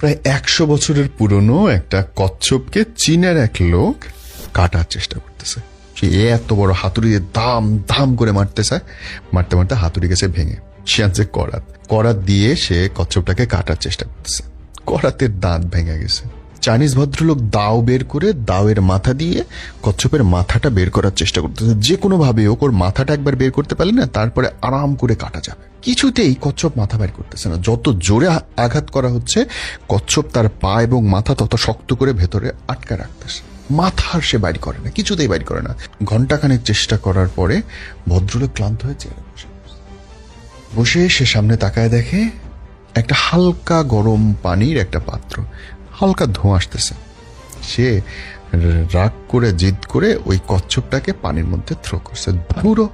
প্রায় 100 বছরের পুরনো একটা কচ্ছপকে চীনের এক লোক কাটার চেষ্টা করতেছে। সে এত বড় হাতুড়ি দিয়ে দাম দাম করে মারতেছে, মারতে মারতে হাতুড়ি গেছে ভেঙে। সে আনছে করাত দিয়ে সে কচ্ছপটাকে কাটার চেষ্টা করতেছে। করাতের দাঁত ভেঙে গেছে। চাইনিজ ভদ্রলোক দাও বের করে দাওয়ের মাথা দিয়ে কচ্ছপের মাথাটা বের করার চেষ্টা করতেছে। যে কোনো ভাবে ওর মাথাটা একবার বের করতে পারলে না, তারপরে আরাম করে কাটা যাবে। কিছুতেই কচ্ছপ মাথা বের করতেছে না। যত জোরে আঘাত করা হচ্ছে, কচ্ছপ তার পা এবং মাথা তত শক্ত করে ভেতরে আটকা রাখতেছে। মাথা আর সে বাইর করে না, কিছুতেই বাইর করে না। ঘন্টাখানেক চেষ্টা করার পরে ভদ্রলোক ক্লান্ত হয়ে চেয়ারে বসে সে সামনে তাকায় দেখে একটা হালকা গরম পানির একটা পাত্র, হালকা ধোঁয়া আসতেছে। সে রাগ করে জিদ করে ওই কচ্ছপটাকে পানির মধ্যে থ্রো করছে। পুরো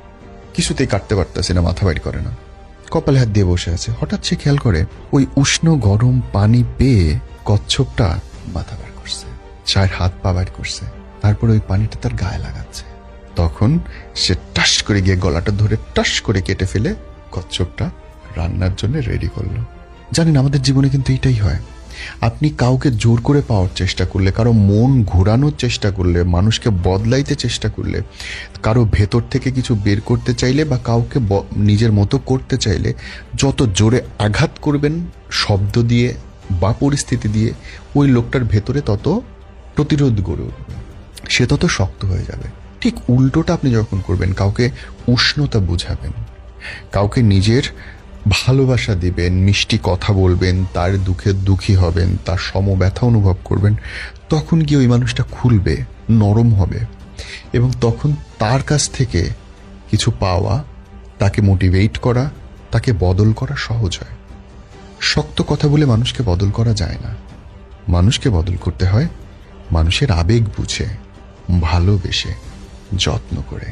কিছুতেই কাটতে পারতেছে না, মাথা বাইর করে না, কপালে হাত দিয়ে বসে আছে। হঠাৎ সে খেয়াল করে ওই উষ্ণ গরম পানি পেয়ে কচ্ছপটা মাথা বাইর করছে, চার হাত পা বাইর করছে, তারপরে ওই পানিটা তার গায়ে লাগাচ্ছে। তখন সে টাস করে গিয়ে গলাটা ধরে টাস করে কেটে ফেলে কচ্ছপটা রান্নার জন্য রেডি করলো। জানেন, আমাদের জীবনে কিন্তু এটাই হয়। আপনি কাউকে জোর করে পাওয়ার চেষ্টা করলে, কারো মন ঘোরানোর চেষ্টা করলে, মানুষকে বদলাইতে চেষ্টা করলে, কারো ভেতর থেকে কিছু বের করতে চাইলে বা কাউকে নিজের মতো করতে চাইলে যত জোরে আঘাত করবেন শব্দ দিয়ে বা পরিস্থিতি দিয়ে, ওই লোকটার ভেতরে তত প্রতিরোধ গড়ে উঠবে, সে তত শক্ত হয়ে যাবে। ঠিক উল্টোটা আপনি যখন করবেন, কাউকে উষ্ণতা বুঝাবেন, কাউকে নিজের ভালোবাসা দিবেন, মিষ্টি কথা বলবেন, তার দুঃখে দুঃখী হবেন, তার সমব্যথা অনুভব করবেন, তখন গিয়ে ওই মানুষটা খুলবে, নরম হবে, এবং তখন তার কাছ থেকে কিছু পাওয়া, তাকে মোটিভেট করা, তাকে বদল করা সহজ হয়। শক্ত কথা বলে মানুষকে বদল করা যায় না। মানুষকে বদল করতে হয় মানুষের আবেগ বুঝে, ভালোবেসে, যত্ন করে।